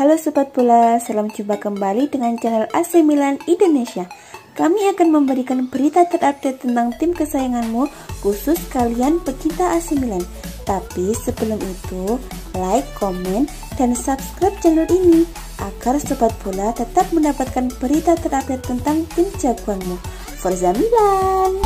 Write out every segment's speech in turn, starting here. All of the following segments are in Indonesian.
Halo Sobat Bola, salam jumpa kembali dengan channel AC Milan Indonesia. Kami akan memberikan berita terupdate tentang tim kesayanganmu, khusus kalian pecinta AC Milan. Tapi sebelum itu, like, komen, dan subscribe channel ini agar Sobat Bola tetap mendapatkan berita terupdate tentang tim jagoanmu. Forza Milan!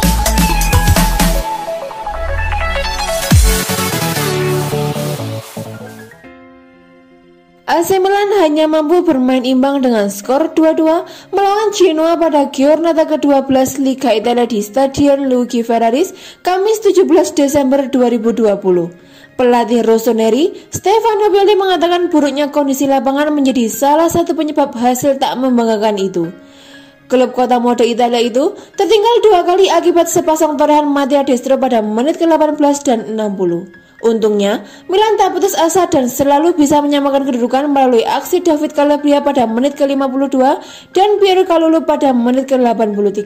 AC Milan hanya mampu bermain imbang dengan skor 2-2 melawan Genoa pada giornata ke-12 Liga Italia di Stadion Luigi Ferraris, Kamis 17 Desember 2020. Pelatih Rossoneri, Stefano Pioli mengatakan buruknya kondisi lapangan menjadi salah satu penyebab hasil tak membanggakan itu. Klub kota mode Italia itu tertinggal 2 kali akibat sepasang torehan Mattia Destro pada menit ke-18 dan 60. Untungnya, Milan tak putus asa dan selalu bisa menyamakan kedudukan melalui aksi David Calabria pada menit ke-52 dan Piero Kalulu pada menit ke-83.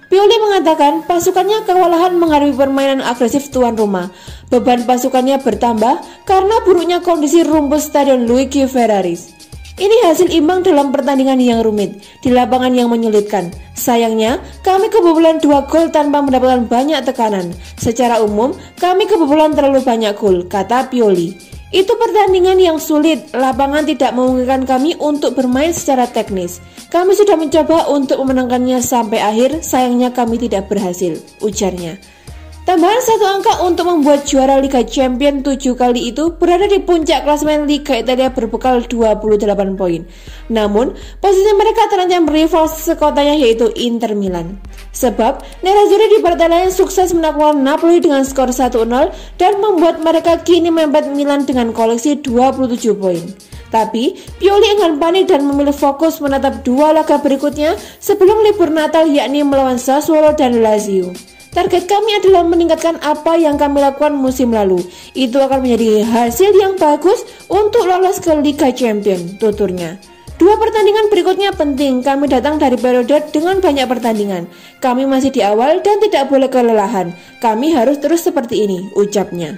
Pioli mengatakan pasukannya kewalahan menghadapi permainan agresif tuan rumah. Beban pasukannya bertambah karena buruknya kondisi rumput Stadion Luigi Ferraris. Ini hasil imbang dalam pertandingan yang rumit, di lapangan yang menyulitkan. Sayangnya, kami kebobolan 2 gol tanpa mendapatkan banyak tekanan. Secara umum, kami kebobolan terlalu banyak gol, kata Pioli. Itu pertandingan yang sulit, lapangan tidak memungkinkan kami untuk bermain secara teknis. Kami sudah mencoba untuk memenangkannya sampai akhir, sayangnya kami tidak berhasil, ujarnya. Tambahan 1 angka untuk membuat juara Liga Champions 7 kali itu berada di puncak klasemen Liga Italia berbekal 28 poin. Namun, posisi mereka terancam rival sekotanya yaitu Inter Milan. Sebab, Nerazzurri di partai lain sukses menaklukkan Napoli dengan skor 1-0 dan membuat mereka kini mepet Milan dengan koleksi 27 poin. Tapi, Pioli enggan panik dan memilih fokus menatap 2 laga berikutnya sebelum libur Natal, yakni melawan Sassuolo dan Lazio. Target kami adalah meningkatkan apa yang kami lakukan musim lalu. Itu akan menjadi hasil yang bagus untuk lolos ke Liga Champions, tuturnya. 2 pertandingan berikutnya penting, kami datang dari periode dengan banyak pertandingan. Kami masih di awal dan tidak boleh kelelahan. Kami harus terus seperti ini, ucapnya.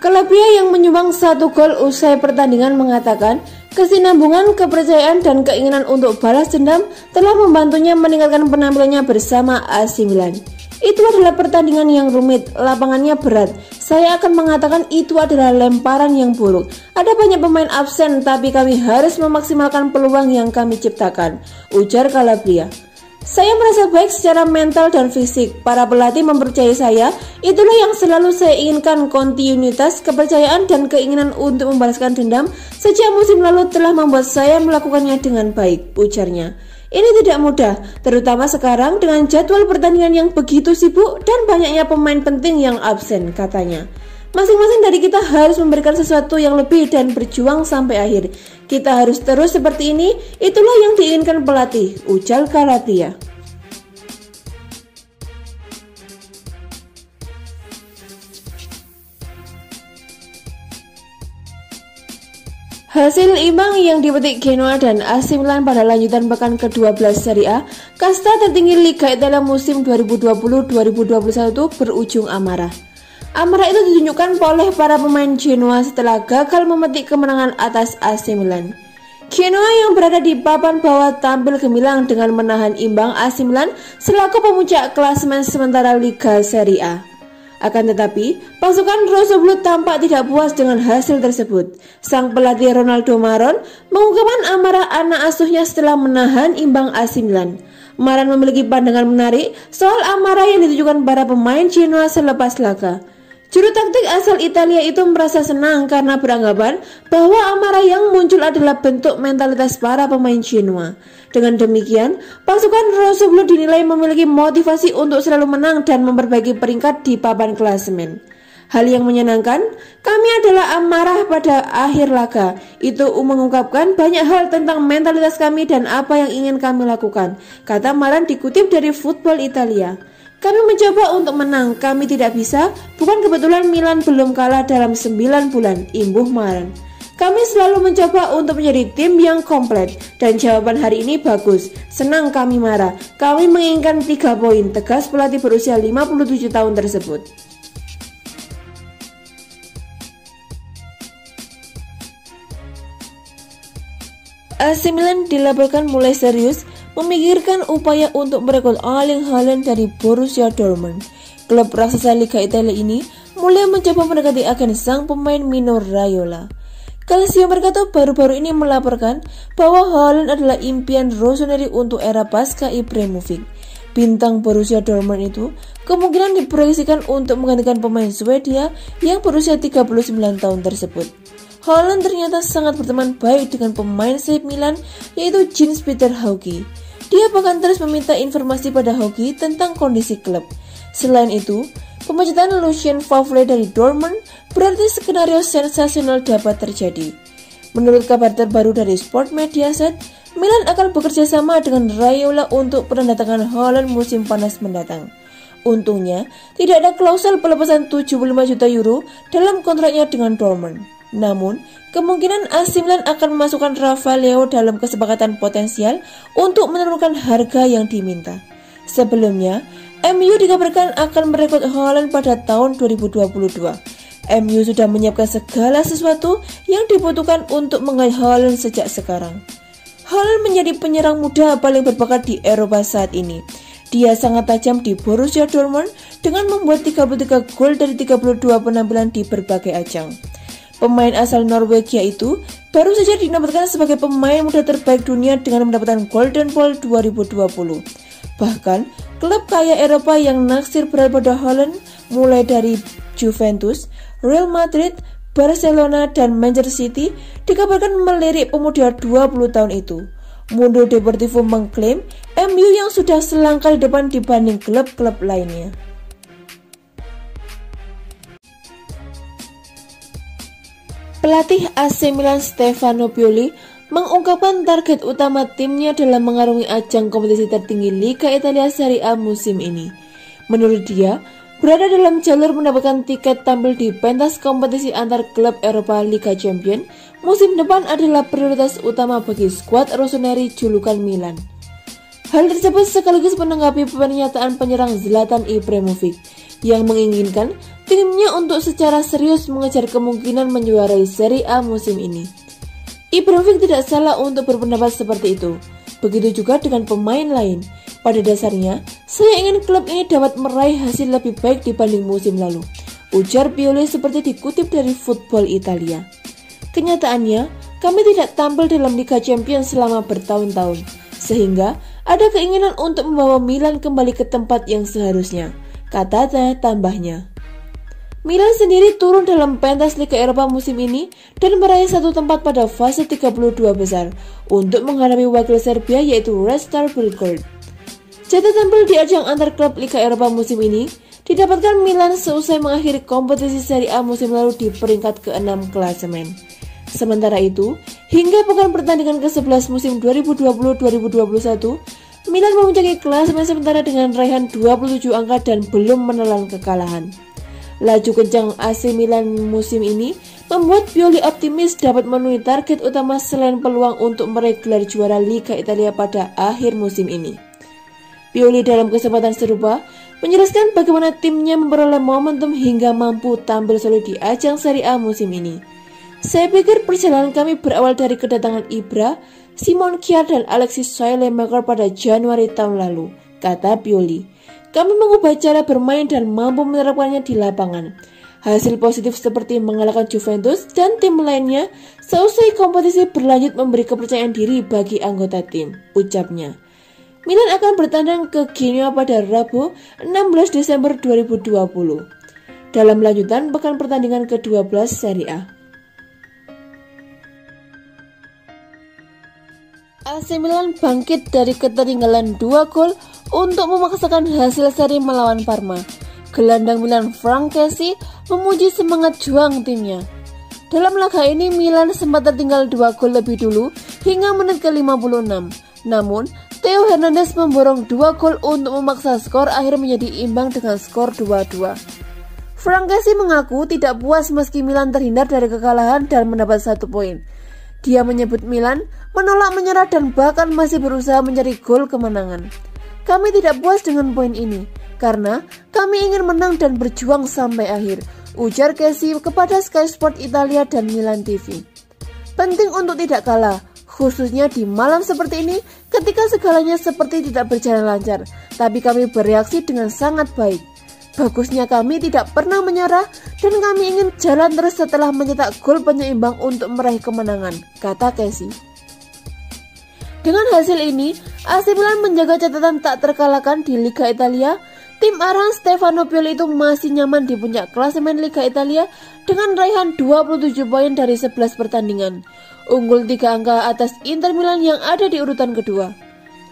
Calabria yang menyumbang 1 gol usai pertandingan mengatakan kesinambungan, kepercayaan, dan keinginan untuk balas dendam telah membantunya meningkatkan penampilannya bersama AC Milan. Itu adalah pertandingan yang rumit, lapangannya berat. Saya akan mengatakan itu adalah lemparan yang buruk. Ada banyak pemain absen, tapi kami harus memaksimalkan peluang yang kami ciptakan, ujar Calabria. Saya merasa baik secara mental dan fisik. Para pelatih mempercayai saya. Itulah yang selalu saya inginkan, kontinuitas, kepercayaan, dan keinginan untuk membalaskan dendam sejak musim lalu telah membuat saya melakukannya dengan baik, ujarnya. Ini tidak mudah, terutama sekarang dengan jadwal pertandingan yang begitu sibuk dan banyaknya pemain penting yang absen, katanya. Masing-masing dari kita harus memberikan sesuatu yang lebih dan berjuang sampai akhir. Kita harus terus seperti ini, itulah yang diinginkan pelatih, ujar Calabria. Hasil imbang yang dipetik Genoa dan AC Milan pada lanjutan pekan ke-12 Serie A, kasta tertinggi Liga Italia musim 2020-2021 berujung amarah. Amarah itu ditunjukkan oleh para pemain Genoa setelah gagal memetik kemenangan atas AC Milan. Genoa yang berada di papan bawah tampil gemilang dengan menahan imbang AC Milan selaku pemuncak klasemen sementara Liga Serie A. Akan tetapi, pasukan Rossoblu tampak tidak puas dengan hasil tersebut. Sang pelatih Ronaldo Maron mengungkapkan amarah anak asuhnya setelah menahan imbang AC Milan. Maron memiliki pandangan menarik soal amarah yang ditujukan para pemain Genoa selepas laga. Juru taktik asal Italia itu merasa senang karena beranggapan bahwa amarah yang muncul adalah bentuk mentalitas para pemain Genoa. Dengan demikian, pasukan Rossoblu dinilai memiliki motivasi untuk selalu menang dan memperbaiki peringkat di papan klasemen. Hal yang menyenangkan, kami adalah amarah pada akhir laga. Itu mengungkapkan banyak hal tentang mentalitas kami dan apa yang ingin kami lakukan, kata Maran dikutip dari Football Italia. Kami mencoba untuk menang, kami tidak bisa, bukan kebetulan Milan belum kalah dalam 9 bulan, imbuh Maran. Kami selalu mencoba untuk menjadi tim yang komplit. Dan jawaban hari ini bagus. Senang kami marah. Kami menginginkan 3 poin, tegas pelatih berusia 57 tahun tersebut. AC Milan dilaporkan mulai serius memikirkan upaya untuk merekrut Erling Haaland dari Borussia Dortmund. Klub raksasa Liga Italia ini mulai mencoba mendekati agen sang pemain Mino Raiola. Calcio Mercato baru-baru ini melaporkan bahwa Haaland adalah impian Rossoneri untuk era pasca Ibrahimovic. Bintang Borussia Dortmund itu kemungkinan diproyeksikan untuk menggantikan pemain Swedia yang berusia 39 tahun tersebut. Haaland ternyata sangat berteman baik dengan pemain sayap Milan yaitu Jens-Peter Hauge. Dia bahkan terus meminta informasi pada Hauge tentang kondisi klub. Selain itu, pemecatan Lucien Favre dari Dortmund berarti skenario sensasional dapat terjadi. Menurut kabar terbaru dari Sport Mediaset, Milan akan bekerja sama dengan Raiola untuk penandatangan Haaland musim panas mendatang. Untungnya, tidak ada klausul pelepasan 75 juta euro dalam kontraknya dengan Dortmund. Namun, kemungkinan AC Milan akan memasukkan Rafael Leao dalam kesepakatan potensial untuk menurunkan harga yang diminta. Sebelumnya, MU dikabarkan akan merekrut Haaland pada tahun 2022. MU sudah menyiapkan segala sesuatu yang dibutuhkan untuk menggait Haaland sejak sekarang. Haaland menjadi penyerang muda paling berbakat di Eropa saat ini. Dia sangat tajam di Borussia Dortmund dengan membuat 33 gol dari 32 penampilan di berbagai ajang. Pemain asal Norwegia itu baru saja dinobatkan sebagai pemain muda terbaik dunia dengan mendapatkan Golden Ball 2020. Bahkan, klub kaya Eropa yang naksir berat pada Haaland mulai dari Juventus, Real Madrid, Barcelona, dan Manchester City dikabarkan melirik pemuda 20 tahun itu. Mundo Deportivo mengklaim MU yang sudah selangkah di depan dibanding klub-klub lainnya. Pelatih AC Milan Stefano Pioli mengungkapkan target utama timnya dalam mengarungi ajang kompetisi tertinggi Liga Italia Serie A musim ini. Menurut dia, berada dalam jalur mendapatkan tiket tampil di pentas kompetisi antar klub Eropa Liga Champions musim depan adalah prioritas utama bagi skuad Rossoneri julukan Milan. Hal tersebut sekaligus menanggapi pernyataan penyerang Zlatan Ibrahimovic yang menginginkan timnya untuk secara serius mengejar kemungkinan menjuarai Serie A musim ini. Ibrahimovic tidak salah untuk berpendapat seperti itu. Begitu juga dengan pemain lain. Pada dasarnya, saya ingin klub ini dapat meraih hasil lebih baik dibanding musim lalu, ujar Pioli seperti dikutip dari Football Italia. Kenyataannya, kami tidak tampil dalam Liga Champions selama bertahun-tahun, sehingga ada keinginan untuk membawa Milan kembali ke tempat yang seharusnya, kata tambahnya. Milan sendiri turun dalam pentas Liga Eropa musim ini dan meraih satu tempat pada fase 32 besar untuk menghadapi wakil Serbia yaitu Red Star Belgrade. Jatah tampil di ajang antar klub Liga Eropa musim ini didapatkan Milan seusai mengakhiri kompetisi Serie A musim lalu di peringkat ke-6 klasemen. Sementara itu, hingga pekan pertandingan ke-11 musim 2020-2021, Milan memuncaki klasemen sementara dengan raihan 27 angka dan belum menelan kekalahan. Laju kencang AC Milan musim ini membuat Pioli optimis dapat memenuhi target utama selain peluang untuk meraih gelar juara Liga Italia pada akhir musim ini. Pioli dalam kesempatan serupa menjelaskan bagaimana timnya memperoleh momentum hingga mampu tampil solid di ajang Serie A musim ini. Saya pikir perjalanan kami berawal dari kedatangan Ibra, Simon Kjaer dan Alexis Saelemaekers pada Januari tahun lalu, kata Pioli. Kami mengubah cara bermain dan mampu menerapkannya di lapangan. Hasil positif seperti mengalahkan Juventus dan tim lainnya seusai kompetisi berlanjut memberi kepercayaan diri bagi anggota tim, ucapnya. Milan akan bertandang ke Genoa pada Rabu 16 Desember 2020 dalam lanjutan pekan pertandingan ke-12 Serie A. AC Milan bangkit dari ketertinggalan 2 gol untuk memaksakan hasil seri melawan Parma. Gelandang Milan Frank Kessie memuji semangat juang timnya. Dalam laga ini Milan sempat tertinggal 2 gol lebih dulu hingga menit ke-56. Namun, Theo Hernandez memborong 2 gol untuk memaksa skor akhir menjadi imbang dengan skor 2-2. Frank Kessie mengaku tidak puas meski Milan terhindar dari kekalahan dan mendapat 1 poin. Dia menyebut Milan menolak menyerah dan bahkan masih berusaha mencari gol kemenangan. Kami tidak puas dengan poin ini, karena kami ingin menang dan berjuang sampai akhir, ujar Kessie kepada Sky Sport Italia dan Milan TV. Penting untuk tidak kalah, khususnya di malam seperti ini ketika segalanya seperti tidak berjalan lancar, tapi kami bereaksi dengan sangat baik. Bagusnya kami tidak pernah menyerah dan kami ingin jalan terus setelah mencetak gol penyeimbang untuk meraih kemenangan, kata Kessie. Dengan hasil ini, AC Milan menjaga catatan tak terkalahkan di Liga Italia. Tim arahan Stefano Pioli itu masih nyaman di puncak klasemen Liga Italia dengan raihan 27 poin dari 11 pertandingan, unggul 3 angka atas Inter Milan yang ada di urutan kedua.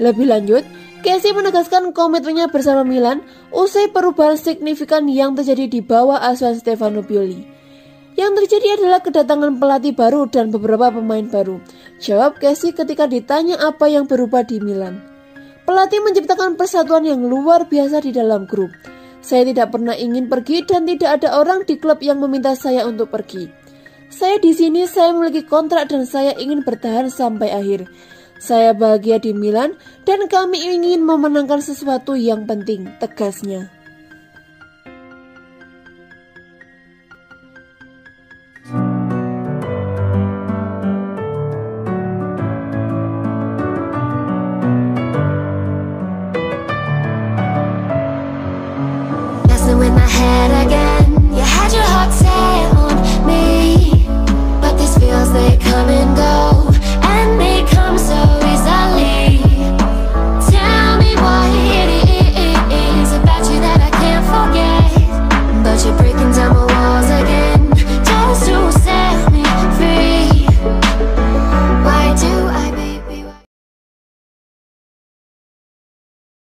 Lebih lanjut, Kessie menegaskan komitmennya bersama Milan usai perubahan signifikan yang terjadi di bawah asuhan Stefano Pioli. Yang terjadi adalah kedatangan pelatih baru dan beberapa pemain baru, jawab Kessie ketika ditanya apa yang berubah di Milan. Pelatih menciptakan persatuan yang luar biasa di dalam grup. Saya tidak pernah ingin pergi dan tidak ada orang di klub yang meminta saya untuk pergi. Saya di sini, saya memiliki kontrak dan saya ingin bertahan sampai akhir. Saya bahagia di Milan dan kami ingin memenangkan sesuatu yang penting, tegasnya.